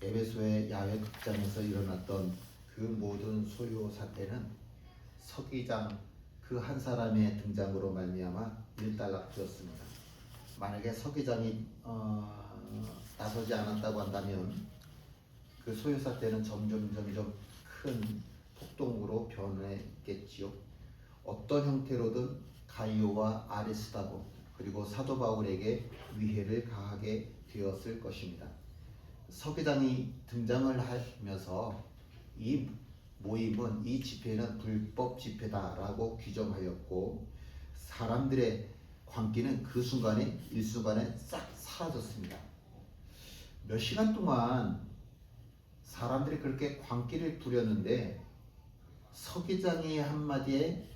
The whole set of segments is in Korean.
에베소의 야외 극장에서 일어났던 그 모든 소요 사태는 서기장 그 한 사람의 등장으로 말미암아 일단락되었습니다. 만약에 서기장이 나서지 않았다고 한다면 그 소요 사태는 점점 큰 폭동으로 변했겠지요. 어떤 형태로든 가이오와 아리스다고 그리고 사도 바울에게 위해를 가하게 되었을 것입니다. 서기장이 등장을 하면서 이 모임은 이 집회는 불법 집회다라고 규정하였고 사람들의 광기는 그 순간에 일순간에 싹 사라졌습니다. 몇 시간 동안 사람들이 그렇게 광기를 부렸는데 서기장의 한마디에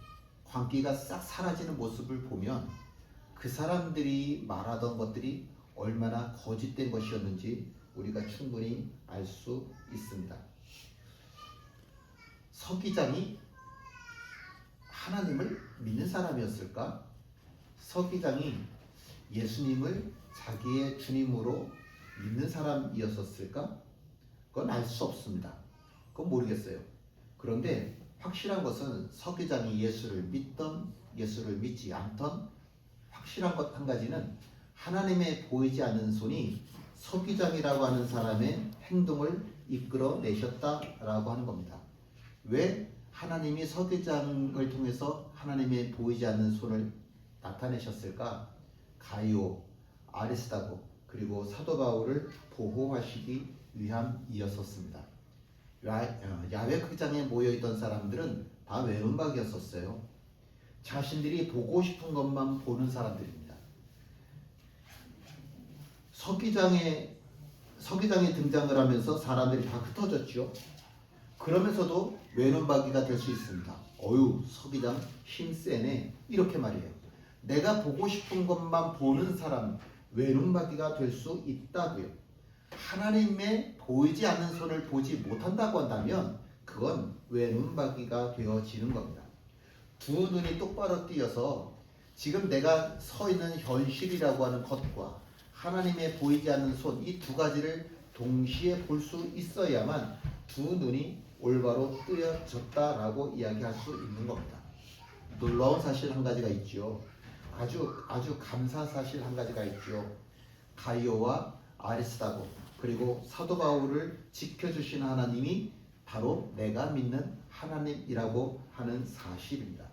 광기가 싹 사라지는 모습을 보면 그 사람들이 말하던 것들이 얼마나 거짓된 것이었는지 우리가 충분히 알 수 있습니다. 서기장이 하나님을 믿는 사람이었을까? 서기장이 예수님을 자기의 주님으로 믿는 사람이었을까? 그건 알 수 없습니다. 그건 모르겠어요. 그런데 확실한 것은 서기장이 예수를 믿던 예수를 믿지 않던 확실한 것 한 가지는 하나님의 보이지 않는 손이 서기장이라고 하는 사람의 행동을 이끌어내셨다라고 하는 겁니다. 왜 하나님이 서기장을 통해서 하나님의 보이지 않는 손을 나타내셨을까? 가이오, 아리스다고 그리고 사도 바울을 보호하시기 위함이었습니다. 야외 극장에 모여있던 사람들은 다 외눈박이었어요. 자신들이 보고 싶은 것만 보는 사람들입니다. 서기장에 등장을 하면서 사람들이 다 흩어졌죠. 그러면서도 외눈박이가 될 수 있습니다. 어유 서기장 힘세네 이렇게 말이에요. 내가 보고 싶은 것만 보는 사람 외눈박이가 될 수 있다고요. 하나님의 보이지 않는 손을 보지 못한다고 한다면 그건 외눈박이가 되어지는 겁니다. 두 눈이 똑바로 띄어서 지금 내가 서 있는 현실이라고 하는 것과 하나님의 보이지 않는 손 이 두 가지를 동시에 볼 수 있어야만 두 눈이 올바로 뜨여졌다라고 이야기할 수 있는 겁니다. 놀라운 사실 한 가지가 있죠. 아주 감사한 사실 한 가지가 있죠. 가이오와 아리스다고 그리고 사도 바울을 지켜주신 하나님이 바로 내가 믿는 하나님이라고 하는 사실입니다.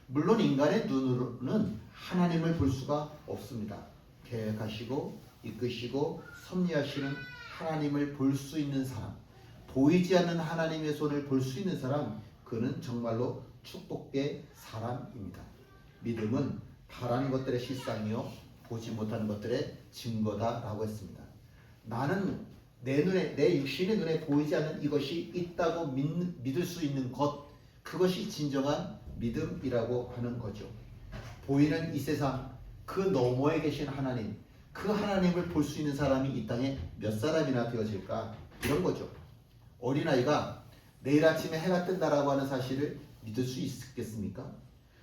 물론 인간의 눈으로는 하나님을 볼 수가 없습니다. 계획하시고 이끄시고 섭리하시는 하나님을 볼 수 있는 사람, 보이지 않는 하나님의 손을 볼 수 있는 사람, 그는 정말로 축복된 사람입니다. 믿음은 바라는 것들의 실상이요 보지 못하는 것들의 증거다라고 했습니다. 나는 내 육신의 눈에 보이지 않는 이것이 있다고 믿을 수 있는 것, 그것이 진정한 믿음이라고 하는 거죠. 보이는 이 세상 그 너머에 계신 하나님, 그 하나님을 볼 수 있는 사람이 이 땅에 몇 사람이나 되어질까? 이런 거죠. 어린아이가 내일 아침에 해가 뜬다라고 하는 사실을 믿을 수 있겠습니까?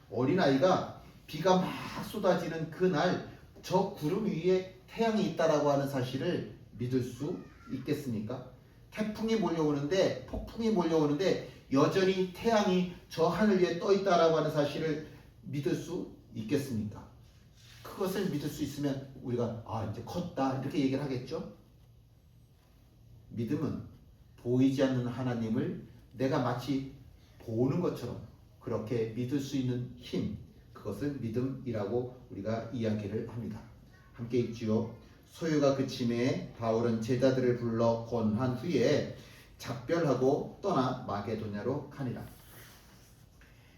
어린아이가 비가 막 쏟아지는 그날 저 구름 위에 태양이 있다라고 하는 사실을 믿을 수 있겠습니까? 태풍이 몰려오는데 폭풍이 몰려오는데 여전히 태양이 저 하늘 위에 떠 있다라고 하는 사실을 믿을 수 있겠습니까? 그것을 믿을 수 있으면 우리가 이제 컸다 이렇게 얘기를 하겠죠. 믿음은 보이지 않는 하나님을 내가 마치 보는 것처럼 그렇게 믿을 수 있는 힘, 그것을 믿음이라고 우리가 이야기를 합니다. 함께 읽지요. 소요가 그침에 바울은 제자들을 불러 권한 후에 작별하고 떠나 마게도냐로 가니라.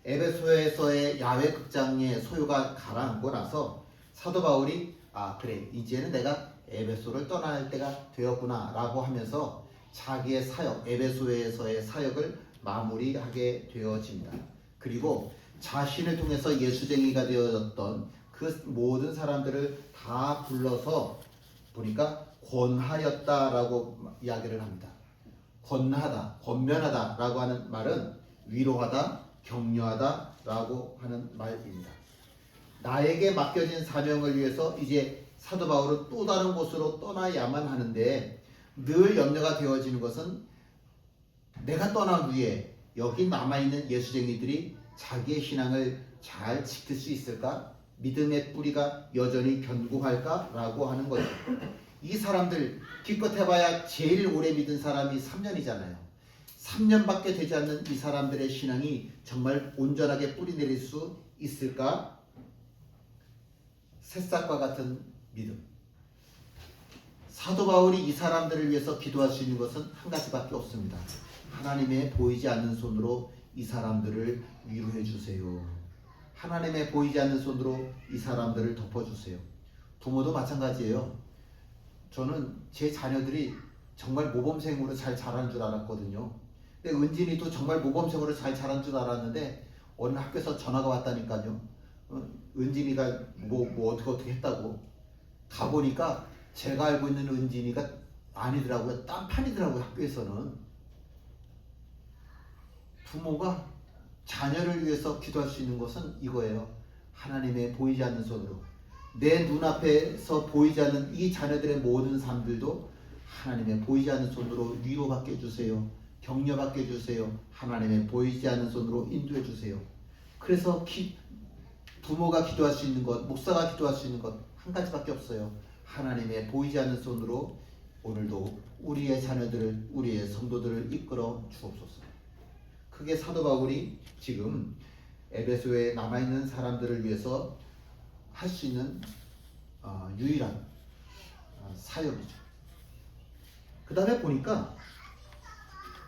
에베소에서의 야외 극장의 소요가 가라앉고 나서 사도 바울이 그래 이제는 내가 에베소를 떠날 때가 되었구나 라고 하면서 자기의 사역, 에베소에서의 사역을 마무리하게 되어집니다. 그리고 자신을 통해서 예수쟁이가 되어졌던 그 모든 사람들을 다 불러서 보니까 권하였다라고 이야기를 합니다. 권하다, 권면하다라고 하는 말은 위로하다, 격려하다라고 하는 말입니다. 나에게 맡겨진 사명을 위해서 이제 사도 바울은 또 다른 곳으로 떠나야만 하는데 늘 염려가 되어지는 것은 내가 떠난 후에 여기 남아있는 예수쟁이들이 자기의 신앙을 잘 지킬 수 있을까? 믿음의 뿌리가 여전히 견고할까? 라고 하는 거죠. 이 사람들 기껏 해봐야 제일 오래 믿은 사람이 3년이잖아요. 3년밖에 되지 않는 이 사람들의 신앙이 정말 온전하게 뿌리내릴 수 있을까? 새싹과 같은 믿음. 사도 바울이 이 사람들을 위해서 기도할 수 있는 것은 한 가지밖에 없습니다. 하나님의 보이지 않는 손으로 이 사람들을 위로해 주세요. 하나님의 보이지 않는 손으로 이 사람들을 덮어주세요. 부모도 마찬가지예요. 저는 제 자녀들이 정말 모범생으로 잘 자란 줄 알았거든요. 근데 은진이도 정말 모범생으로 잘 자란 줄 알았는데 어느 학교에서 전화가 왔다니까요. 은진이가 뭐 어떻게 했다고. 가보니까 제가 알고 있는 은진이가 아니더라고요. 딴판이더라고요. 학교에서는. 부모가 자녀를 위해서 기도할 수 있는 것은 이거예요. 하나님의 보이지 않는 손으로 내 눈앞에서 보이지 않는 이 자녀들의 모든 삶들도 하나님의 보이지 않는 손으로 위로받게 해주세요. 격려받게 해주세요. 하나님의 보이지 않는 손으로 인도해 주세요. 그래서 부모가 기도할 수 있는 것, 목사가 기도할 수 있는 것 한 가지밖에 없어요. 하나님의 보이지 않는 손으로 오늘도 우리의 자녀들을, 우리의 성도들을 이끌어 주옵소서. 그게 사도 바울이 지금 에베소에 남아있는 사람들을 위해서 할 수 있는 유일한 사역이죠. 그 다음에 보니까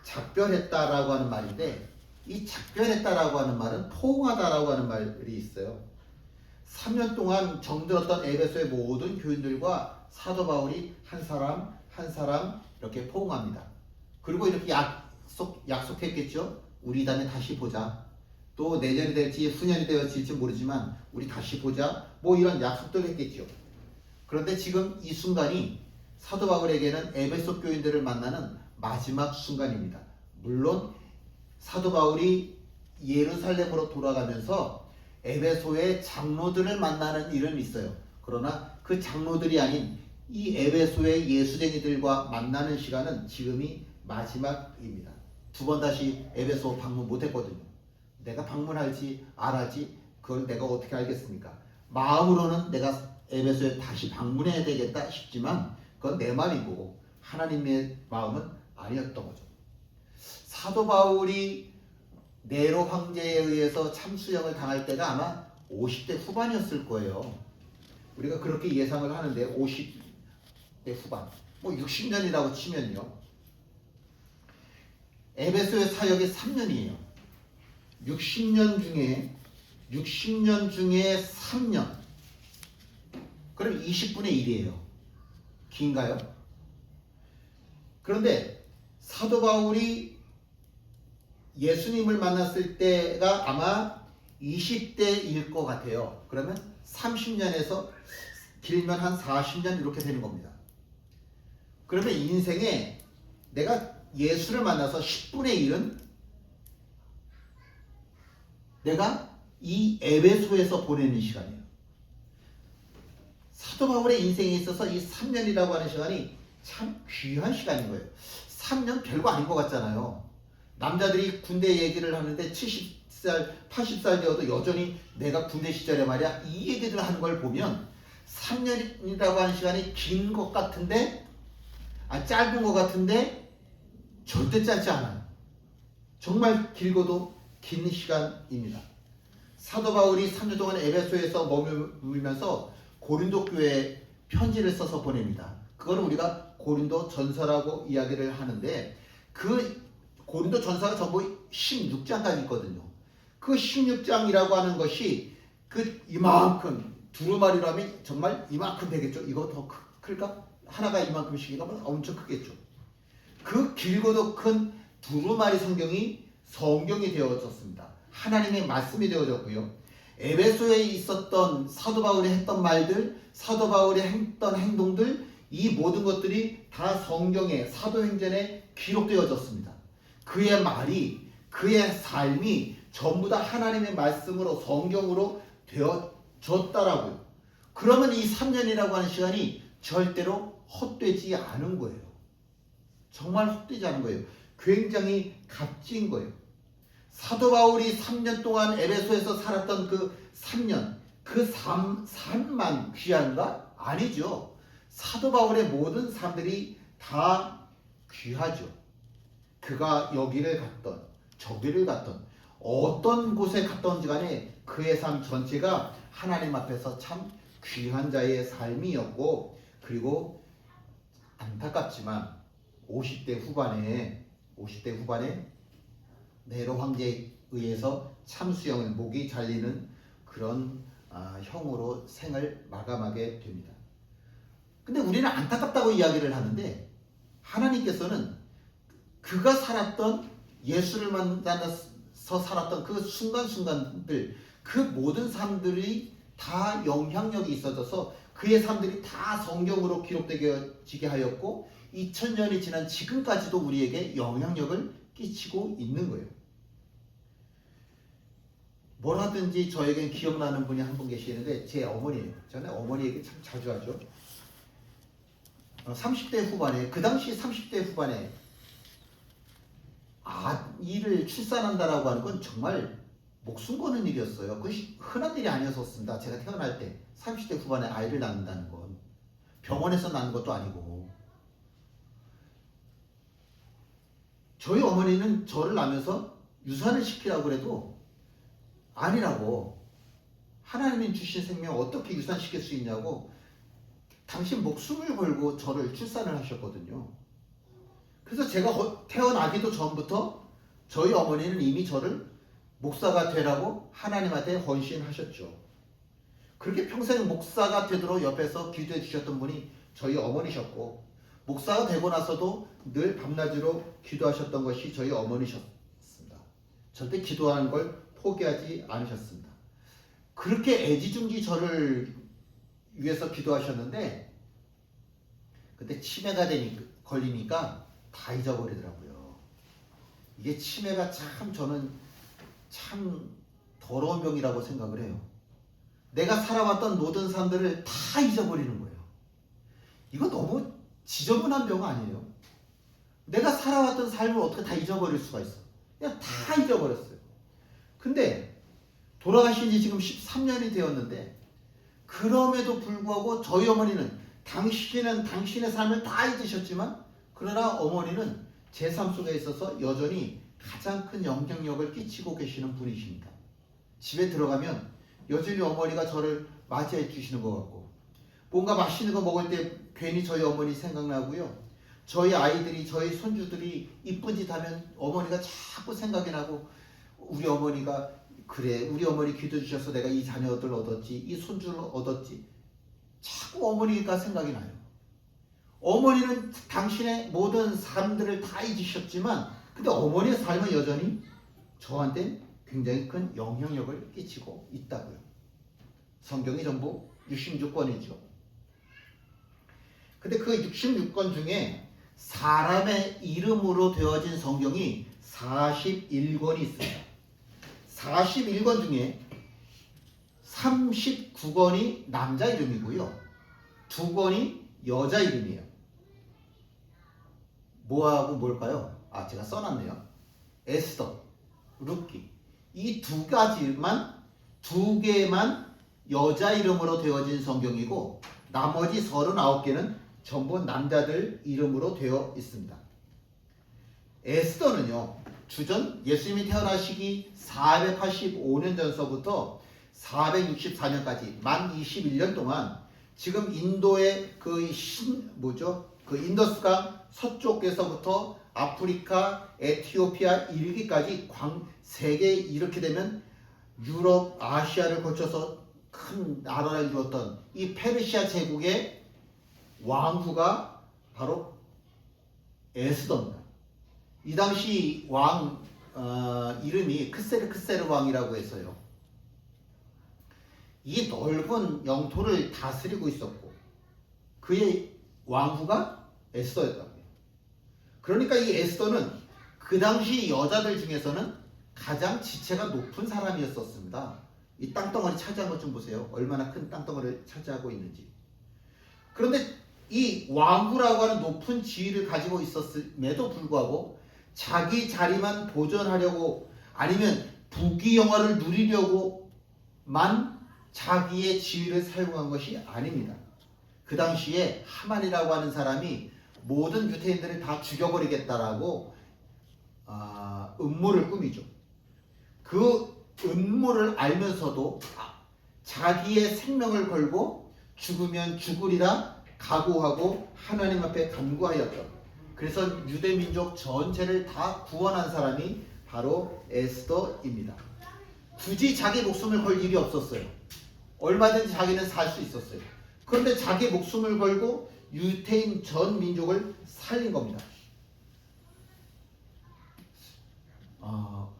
작별했다라고 하는 말인데, 이 작별했다라고 하는 말은 포옹하다라고 하는 말이 있어요. 3년 동안 정들었던 에베소의 모든 교인들과 사도 바울이 한 사람 한 사람 이렇게 포옹합니다. 그리고 이렇게 약속했겠죠. 우리 다음에 다시 보자. 또 내년이 될지 후년이 될지 모르지만 우리 다시 보자. 뭐 이런 약속들을 했겠죠. 그런데 지금 이 순간이 사도 바울에게는 에베소 교인들을 만나는 마지막 순간입니다. 물론 사도 바울이 예루살렘으로 돌아가면서 에베소의 장로들을 만나는 일은 있어요. 그러나 그 장로들이 아닌 이 에베소의 예수쟁이들과 만나는 시간은 지금이 마지막입니다. 두 번 다시 에베소 방문 못했거든요. 내가 방문할지 안 할지 그걸 내가 어떻게 알겠습니까? 마음으로는 내가 에베소에 다시 방문해야 되겠다 싶지만 그건 내 마음이고 하나님의 마음은 아니었던 거죠. 사도 바울이 네로 황제에 의해서 참수형을 당할 때가 아마 50대 후반이었을 거예요. 우리가 그렇게 예상을 하는데 50대 후반, 뭐 60년이라고 치면요. 에베소의 사역이 3년이에요. 60년 중에 3년. 그럼 20분의 1이에요. 긴가요? 그런데 사도 바울이 예수님을 만났을 때가 아마 20대일 것 같아요. 그러면 30년에서 길면 한 40년 이렇게 되는 겁니다. 그러면 인생에 내가 예수를 만나서 10분의 1은 내가 이 에베소에서 보내는 시간이에요. 사도 바울의 인생에 있어서 이 3년이라고 하는 시간이 참 귀한 시간인 거예요. 3년 별거 아닌 것 같잖아요. 남자들이 군대 얘기를 하는데 70살, 80살 되어도 여전히 내가 군대 시절에 말이야 이 얘기를 하는 걸 보면 3년이라고 하는 시간이 긴 것 같은데 짧은 것 같은데 절대 짧지 않아요. 정말 길고도 긴 시간입니다. 사도 바울이 3년 동안 에베소에서 머물면서 고린도 교회에 편지를 써서 보냅니다. 그거는 우리가 고린도 전서라고 이야기를 하는데 그 고린도 전서가 전부 16장까지 있거든요. 그 16장이라고 하는 것이 그 이만큼 두루마리라면 정말 이만큼 되겠죠. 이거 더 클까? 하나가 이만큼씩이면 엄청 크겠죠. 그 길고도 큰 두루마리 성경이 되어졌습니다. 하나님의 말씀이 되어졌고요. 에베소에 있었던 사도 바울이 했던 말들, 사도 바울이 했던 행동들, 이 모든 것들이 다 성경에 사도행전에 기록되어졌습니다. 그의 말이, 그의 삶이 전부 다 하나님의 말씀으로 성경으로 되어졌다라고요. 그러면 이 3년이라고 하는 시간이 절대로 헛되지 않은 거예요. 정말 헛되지 않은 거예요. 굉장히 값진 거예요. 사도 바울이 3년 동안 에베소에서 살았던 그 3년, 그 삶만 귀한가? 아니죠. 사도 바울의 모든 삶들이 다 귀하죠. 그가 여기를 갔던 저기를 갔던 어떤 곳에 갔던지 간에 그의 삶 전체가 하나님 앞에서 참 귀한 자의 삶이었고, 그리고 안타깝지만 50대 후반에 네로 황제에 의해서 참수형을 목이 잘리는 그런 형으로 생을 마감하게 됩니다. 근데 우리는 안타깝다고 이야기를 하는데 하나님께서는 그가 살았던, 예수를 만나서 살았던 그 순간순간들, 그 모든 삶들이 다 영향력이 있어져서 그의 삶들이 다 성경으로 기록되게 하였고 2000년이 지난 지금까지도 우리에게 영향력을 끼치고 있는 거예요. 뭐라든지 저에겐 기억나는 분이 한 분 계시는데 제 어머니예요. 저는 어머니 얘기 참 자주 하죠. 30대 후반에, 그 당시 30대 후반에 아이를 출산한다라고 하는 건 정말 목숨 거는 일이었어요. 그것이 흔한 일이 아니었습니다. 제가 태어날 때 30대 후반에 아이를 낳는다는 건 병원에서 낳는 것도 아니고, 저희 어머니는 저를 낳으면서 유산을 시키라고 그래도 아니라고, 하나님이 주신 생명 어떻게 유산시킬 수 있냐고 당신 목숨을 걸고 저를 출산을 하셨거든요. 그래서 제가 태어나기도 전부터 저희 어머니는 이미 저를 목사가 되라고 하나님한테 헌신하셨죠. 그렇게 평생 목사가 되도록 옆에서 기도해 주셨던 분이 저희 어머니셨고, 목사가 되고 나서도 늘 밤낮으로 기도하셨던 것이 저희 어머니셨습니다. 절대 기도하는 걸 포기하지 않으셨습니다. 그렇게 애지중지 저를 위해서 기도하셨는데 그때 치매가 걸리니까 다 잊어버리더라고요. 이게 치매가 저는 참 더러운 병이라고 생각을 해요. 내가 살아왔던 모든 삶들을 다 잊어버리는 거예요. 이거 너무 지저분한 병 아니에요? 내가 살아왔던 삶을 어떻게 다 잊어버릴 수가 있어? 그냥 다 잊어버렸어요. 근데 돌아가신 지 지금 13년이 되었는데 그럼에도 불구하고 저희 어머니는 당신은 당신의 삶을 다 잊으셨지만, 그러나 어머니는 제 삶 속에 있어서 여전히 가장 큰 영향력을 끼치고 계시는 분이십니다. 집에 들어가면 여전히 어머니가 저를 맞이해 주시는 것 같고, 뭔가 맛있는 거 먹을 때 괜히 저희 어머니 생각나고요. 저희 아이들이, 저희 손주들이 이쁜 짓 하면 어머니가 자꾸 생각이 나고, 우리 어머니가 그래, 우리 어머니 기도해 주셔서 내가 이 자녀들 얻었지, 이 손주를 얻었지, 자꾸 어머니가 생각이 나요. 어머니는 당신의 모든 삶들을 다 잊으셨지만 근데 어머니의 삶은 여전히 저한테 굉장히 큰 영향력을 끼치고 있다고요. 성경이 전부 66권이죠. 근데 그 66권 중에 사람의 이름으로 되어진 성경이 41권이 있습니다. 41권 중에 39권이 남자 이름이고요. 2권이 여자 이름이에요. 뭐하고 뭘까요? 제가 써놨네요. 에스더, 룻기. 이 두 개만 여자 이름으로 되어진 성경이고 나머지 39개는 전부 남자들 이름으로 되어 있습니다. 에스더는요, 주전 예수님이 태어나시기 485년 전서부터 464년까지 만 21년 동안 지금 인도의 그 인더스강 서쪽에서부터 아프리카, 에티오피아 이르기까지 세계 이렇게 되면 유럽, 아시아를 거쳐서 큰 나라를 이루었던 이 페르시아 제국의 왕후가 바로 에스더입니다. 이 당시 왕 이름이 크세르 왕이라고 해서요. 이 넓은 영토를 다스리고 있었고 그의 왕후가 에스더였다고요. 그러니까 이 에스더는 그 당시 여자들 중에서는 가장 지체가 높은 사람이었었습니다. 이 땅덩어리 차지한 것 좀 보세요. 얼마나 큰 땅덩어리를 차지하고 있는지. 그런데 이 왕후라고 하는 높은 지위를 가지고 있었음에도 불구하고 자기 자리만 보존하려고 아니면 부귀영화를 누리려고만 자기의 지위를 사용한 것이 아닙니다. 그 당시에 하만이라고 하는 사람이 모든 유대인들을 다 죽여버리겠다라고 음모를 꾸미죠. 그 음모를 알면서도 자기의 생명을 걸고 죽으면 죽으리라 각오하고 하나님 앞에 간구하였던, 그래서 유대민족 전체를 다 구원한 사람이 바로 에스더입니다. 굳이 자기 목숨을 걸 일이 없었어요. 얼마든지 자기는 살 수 있었어요. 그런데 자기 목숨을 걸고 유대인 전 민족을 살린 겁니다.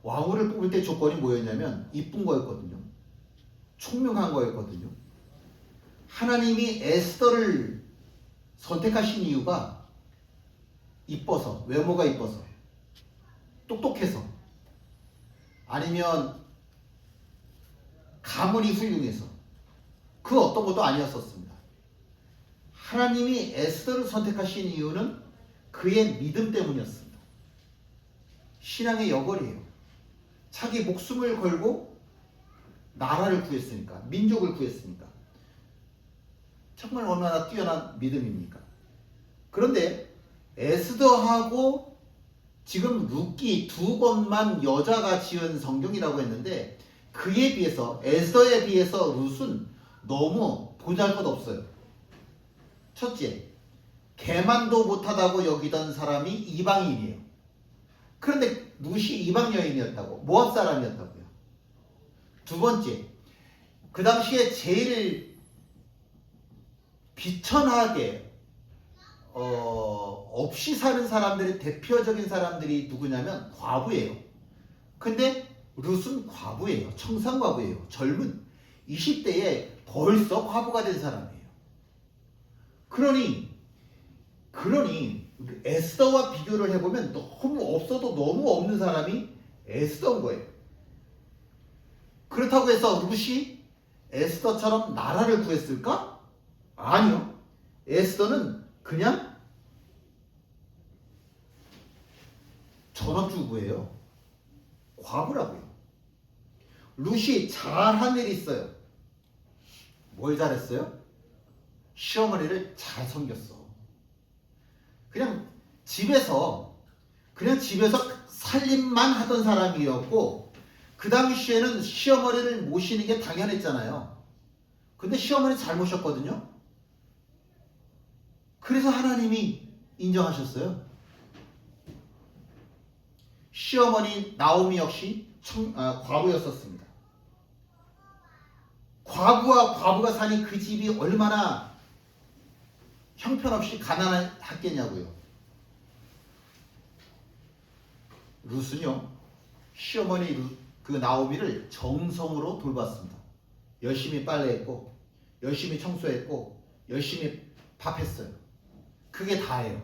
왕후를 뽑을 때 조건이 뭐였냐면 이쁜 거였거든요. 총명한 거였거든요. 하나님이 에스더를 선택하신 이유가 이뻐서, 외모가 이뻐서, 똑똑해서, 아니면 가문이 훌륭해서, 그 어떤 것도 아니었었습니다. 하나님이 에스더를 선택하신 이유는 그의 믿음 때문이었습니다. 신앙의 여걸이에요. 자기 목숨을 걸고 나라를 구했으니까, 민족을 구했으니까. 정말 얼마나 뛰어난 믿음입니까? 그런데 에스더하고 지금 룻기 두 권만 여자가 지은 성경이라고 했는데, 그에 비해서, 에스더에 비해서 룻은 너무 보잘것없어요. 첫째, 개만도 못하다고 여기던 사람이 이방인이에요. 그런데 룻이 이방 여인이었다고, 모압 사람이었다고요. 두 번째, 그 당시에 제일 비천하게 없이 사는 사람들의 대표적인 사람들이 누구냐면 과부예요. 근데 룻은 과부예요. 청산과부예요. 젊은 20대에 벌써 과부가 된 사람이에요. 그러니 에스더와 비교를 해보면 너무 없어도 너무 없는 사람이 에스더인 거예요. 그렇다고 해서 룻이 에스더처럼 나라를 구했을까? 아니요. 에스더는 그냥 전업주부예요. 과부라고요. 룻이 잘한 일이 있어요. 뭘 잘했어요? 시어머니를 잘 섬겼어. 그냥 집에서 살림만 하던 사람이었고, 그 당시에는 시어머니를 모시는 게 당연했잖아요. 근데 시어머니 잘 모셨거든요. 그래서 하나님이 인정하셨어요. 시어머니 나오미 역시 과부였었습니다. 과부가 사니 그 집이 얼마나 형편없이 가난했겠냐고요. 룻은요, 시어머니 그 나오미를 정성으로 돌봤습니다. 열심히 빨래했고, 열심히 청소했고, 열심히 밥했어요. 그게 다예요.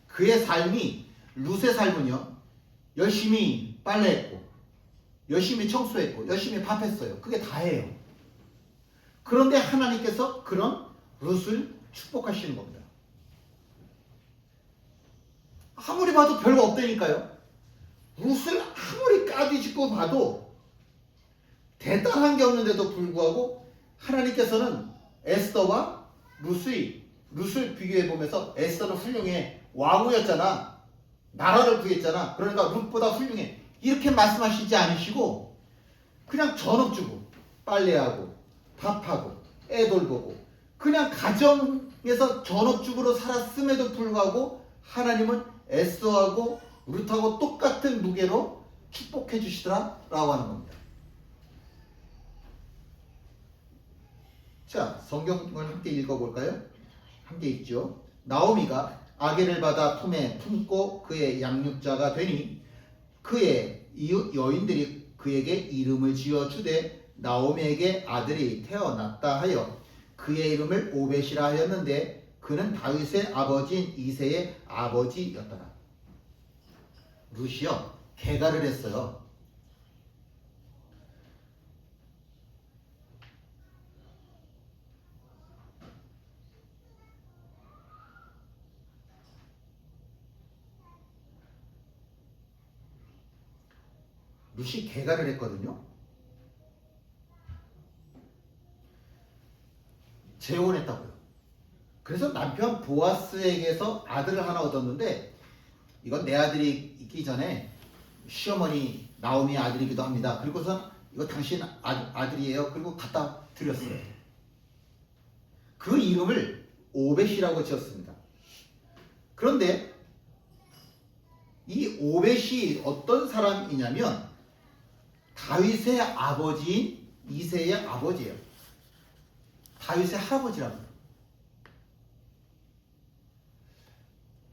그의 삶이, 룻의 삶은요, 열심히 빨래했고, 열심히 청소했고, 열심히 밥했어요. 그게 다예요. 그런데 하나님께서 그런 룻을 축복하시는 겁니다. 아무리 봐도 별거 없다니까요. 룻을 아무리 까뒤집고 봐도 대단한 게 없는데도 불구하고 하나님께서는 에스더와 룻을 비교해 보면서 에스더는 훌륭해, 왕후였잖아, 나라를 구했잖아, 그러니까 룻보다 훌륭해, 이렇게 말씀하시지 않으시고 그냥 전업주부, 빨래하고 밥하고 애 돌보고 그냥 가정에서 전업주부로 살았음에도 불구하고 하나님은 에스더하고 룻하고 똑같은 무게로 축복해 주시더라라고 하는 겁니다. 자, 성경을 함께 읽어볼까요? 함께 읽죠. 나오미가 아기를 받아 품에 품고 그의 양육자가 되니 그의 이웃 여인들이 그에게 이름을 지어주되 나오미에게 아들이 태어났다 하여 그의 이름을 오벳이라 하였는데 그는 다윗의 아버지인 이새의 아버지였더라. 룻이요, 개가를 했어요. 룻이 개가를 했거든요. 재혼했다고요. 그래서 남편 보아스에게서 아들을 하나 얻었는데 이건 내 아들이 있기 전에 시어머니 나오미의 아들이기도 합니다. 그리고서 이거 당신 아들이에요. 그리고 갖다 드렸어요. 그 이름을 오벳이라고 지었습니다. 그런데 이 오벳이 어떤 사람이냐면 다윗의 아버지인 이새의 아버지예요. 다윗의 할아버지랍니다.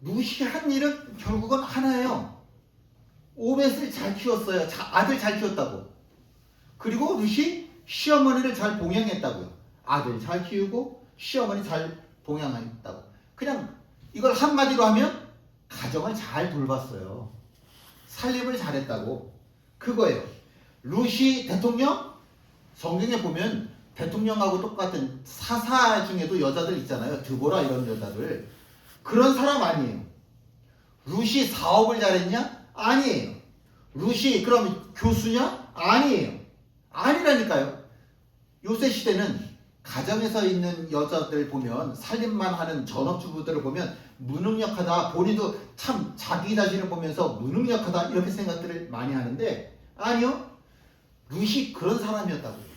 룻이 한 일은 결국은 하나예요. 오벳을 잘 키웠어요. 아들 잘 키웠다고. 그리고 룻이 시어머니를 잘 봉양했다고요. 아들 잘 키우고 시어머니 잘 봉양했다고. 그냥 이걸 한마디로 하면 가정을 잘 돌봤어요. 살림을 잘했다고. 그거예요. 룻이 대통령? 성경에 보면 대통령하고 똑같은 사사 중에도 여자들 있잖아요. 드보라 이런 여자들. 그런 사람 아니에요. 룻이 사업을 잘했냐? 아니에요. 룻이 그럼 교수냐? 아니에요. 아니라니까요. 요새 시대는 가정에서 있는 여자들 보면 살림만 하는 전업주부들을 보면 무능력하다. 본인도 참 자기 자신을 보면서 무능력하다 이렇게 생각들을 많이 하는데 아니요. 룻이 그런 사람이었다고요.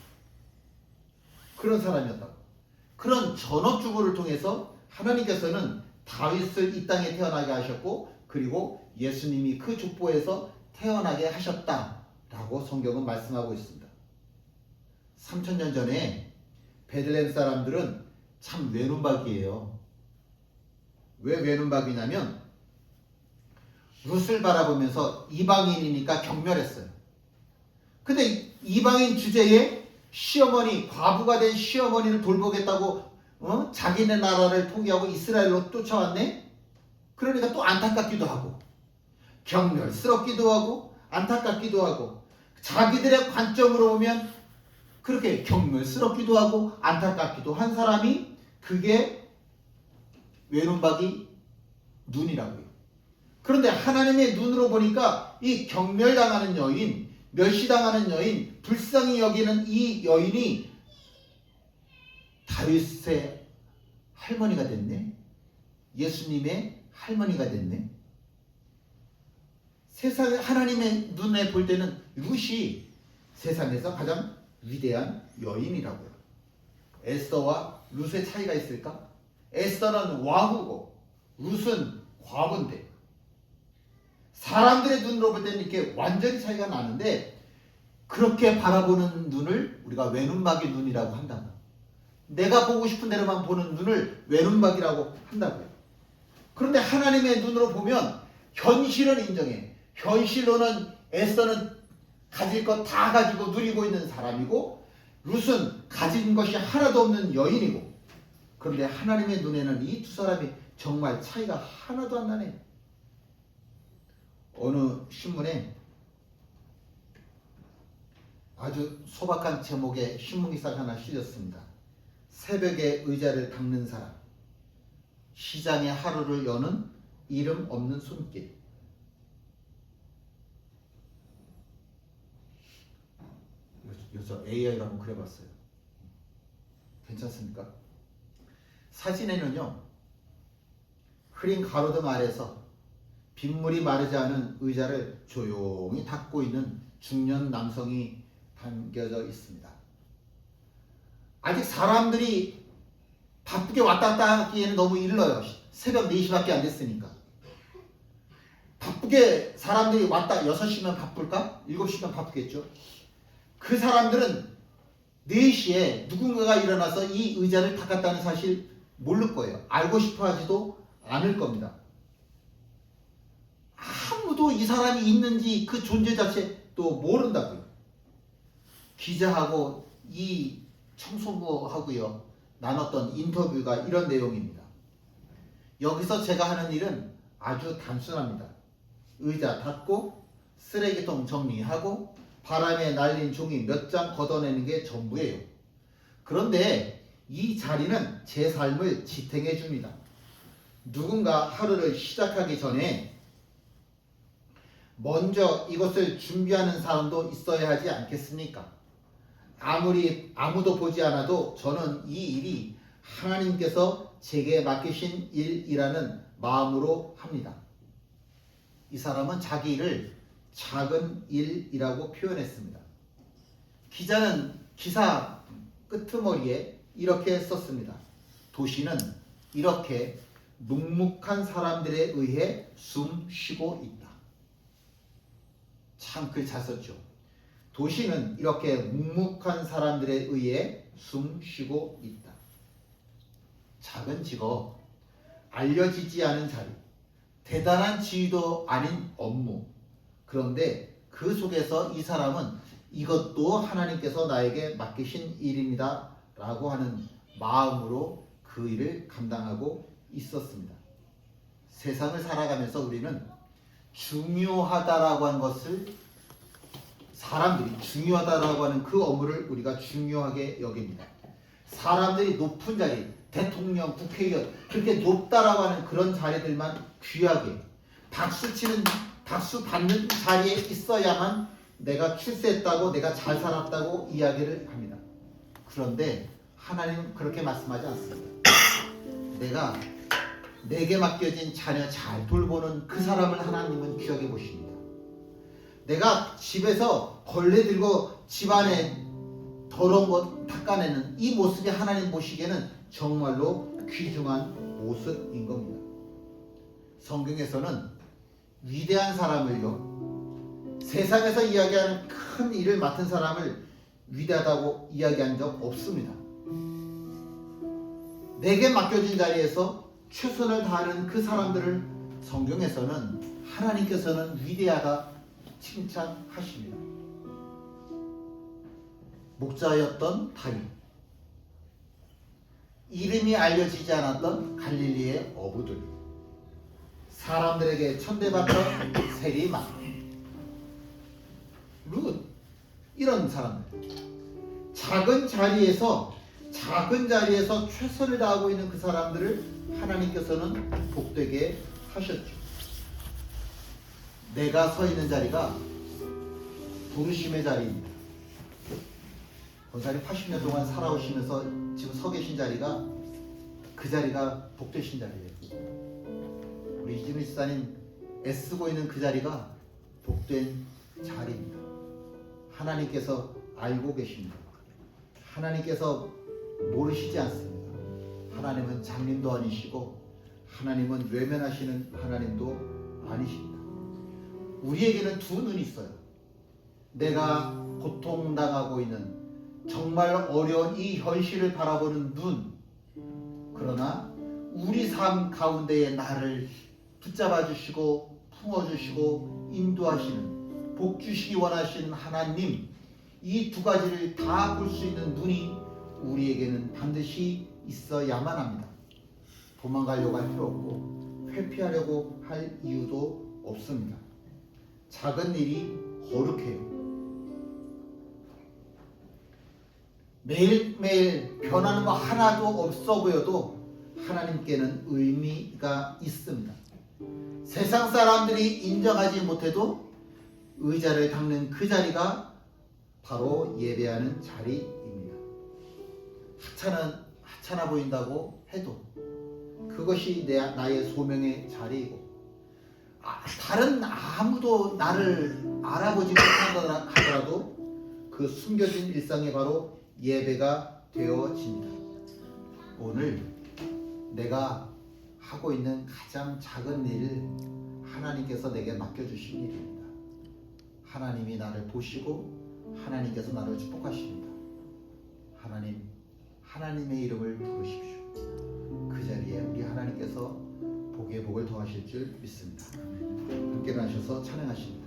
그런 사람이었다고. 그런 전업주부를 통해서 하나님께서는 다윗을 이 땅에 태어나게 하셨고 그리고 예수님이 그 족보에서 태어나게 하셨다라고 성경은 말씀하고 있습니다. 3000년 전에 베들레헴 사람들은 참 외눈박이에요. 왜 외눈박이냐면 룻을 바라보면서 이방인이니까 경멸했어요. 근데 이방인 주제에 시어머니, 과부가 된 시어머니를 돌보겠다고 자기네 나라를 포기하고 이스라엘로 쫓아왔네? 그러니까 또 안타깝기도 하고 경멸스럽기도 하고 안타깝기도 하고 자기들의 관점으로 보면 그렇게 경멸스럽기도 하고 안타깝기도 한 사람이 그게 외눈박이 눈이라고요. 그런데 하나님의 눈으로 보니까 이 경멸당하는 여인, 멸시당하는 여인, 불쌍히 여기는 이 여인이 다윗의 할머니가 됐네. 예수님의 할머니가 됐네. 세상에 하나님의 눈에 볼 때는 룻이 세상에서 가장 위대한 여인이라고요. 에스더와 룻의 차이가 있을까? 에스더는 왕후고 룻은 과부인데 사람들의 눈으로 볼 때는 이렇게 완전히 차이가 나는데 그렇게 바라보는 눈을 우리가 외눈박이 눈이라고 한다고. 내가 보고 싶은 대로만 보는 눈을 외눈박이라고 한다고요. 그런데 하나님의 눈으로 보면 현실은 인정해. 현실로는 에스더는 가질 것 다 가지고 누리고 있는 사람이고 룻은 가진 것이 하나도 없는 여인이고 그런데 하나님의 눈에는 이 두 사람이 정말 차이가 하나도 안 나네. 어느 신문에 아주 소박한 제목의 신문기사가 하나 실렸습니다. 새벽에 의자를 닦는 사람, 시장의 하루를 여는 이름 없는 손길. 이거 AI로 한번 그려봤어요. 괜찮습니까? 사진에는요, 흐린 가로등 아래서 빗물이 마르지 않은 의자를 조용히 닦고 있는 중년 남성이 담겨져 있습니다. 아직 사람들이 바쁘게 왔다 갔다 하기에는 너무 일러요. 새벽 4시밖에 안 됐으니까. 바쁘게 사람들이 왔다 6시면 바쁠까? 7시면 바쁘겠죠. 그 사람들은 4시에 누군가가 일어나서 이 의자를 닦았다는 사실 모를 거예요. 알고 싶어 하지도 않을 겁니다. 아무도 이 사람이 있는지 그 존재 자체도 모른다고요. 기자하고 이 청소부하고요 나눴던 인터뷰가 이런 내용입니다. 여기서 제가 하는 일은 아주 단순합니다. 의자 닫고 쓰레기통 정리하고 바람에 날린 종이 몇 장 걷어내는 게 전부예요. 그런데 이 자리는 제 삶을 지탱해 줍니다. 누군가 하루를 시작하기 전에 먼저 이것을 준비하는 사람도 있어야 하지 않겠습니까? 아무도 보지 않아도 저는 이 일이 하나님께서 제게 맡기신 일이라는 마음으로 합니다. 이 사람은 자기 일을 작은 일이라고 표현했습니다. 기자는 기사 끄트머리에 이렇게 썼습니다. 도시는 이렇게 묵묵한 사람들에 의해 숨 쉬고 있다. 참 글 잘 썼죠. 도시는 이렇게 묵묵한 사람들에 의해 숨 쉬고 있다. 작은 직업, 알려지지 않은 자리, 대단한 지위도 아닌 업무. 그런데 그 속에서 이 사람은 이것도 하나님께서 나에게 맡기신 일입니다 라고 하는 마음으로 그 일을 감당하고 있었습니다. 세상을 살아가면서 우리는 중요하다라고 하는 것을, 사람들이 중요하다라고 하는 그 업무를 우리가 중요하게 여깁니다. 사람들이 높은 자리, 대통령, 국회의원, 그렇게 높다라고 하는 그런 자리들만 귀하게, 박수 받는 자리에 있어야만 내가 출세했다고, 내가 잘 살았다고 이야기를 합니다. 그런데 하나님은 그렇게 말씀하지 않습니다. 내게 맡겨진 자녀 잘 돌보는 그 사람을 하나님은 귀하게 보십니다. 내가 집에서 걸레 들고 집안에 더러운 것 닦아내는 이 모습이 하나님 보시기에는 정말로 귀중한 모습인 겁니다. 성경에서는 위대한 사람을요, 세상에서 이야기하는 큰 일을 맡은 사람을 위대하다고 이야기한 적 없습니다. 내게 맡겨진 자리에서 최선을 다하는 그 사람들을 성경에서는, 하나님께서는 위대하다 칭찬하십니다. 목자였던 다윗, 이름이 알려지지 않았던 갈릴리의 어부들, 사람들에게 천대받던 세리마, 룻, 이런 사람들, 작은 자리에서 최선을 다하고 있는 그 사람들을 하나님께서는 복되게 하셨죠. 내가 서 있는 자리가 부르심의 자리입니다. 권사님 80년 동안 살아오시면서 지금 서 계신 자리가, 그 자리가 복되신 자리예요. 우리 이진우 집사님 애쓰고 있는 그 자리가 복된 자리입니다. 하나님께서 알고 계십니다. 하나님께서 모르시지 않습니다. 하나님은 장님도 아니시고 하나님은 외면하시는 하나님도 아니십니다. 우리에게는 두 눈이 있어요. 내가 고통당하고 있는 정말 어려운 이 현실을 바라보는 눈, 그러나 우리 삶 가운데에 나를 붙잡아 주시고 품어주시고 인도하시는, 복 주시기 원하시는 하나님, 이 두 가지를 다 볼 수 있는 눈이 우리에게는 반드시 있어야만 합니다. 도망가려고 할 필요 없고 회피하려고 할 이유도 없습니다. 작은 일이 거룩해요. 매일매일 변하는 거 하나도 없어 보여도 하나님께는 의미가 있습니다. 세상 사람들이 인정하지 못해도 의자를 닦는 그 자리가 바로 예배하는 자리입니다. 하찮아 보인다고 해도 그것이 나의 소명의 자리이고, 다른 아무도 나를 알아보지 못한다 하더라도 그 숨겨진 일상이 바로 예배가 되어집니다. 오늘 내가 하고 있는 가장 작은 일, 하나님께서 내게 맡겨주신 일입니다. 하나님이 나를 보시고 하나님께서 나를 축복하십니다. 하나님의 이름을 부르십시오. 그 자리에 우리 하나님께서 복에 복을 더하실 줄 믿습니다. 함께 나셔서 찬양하십니다.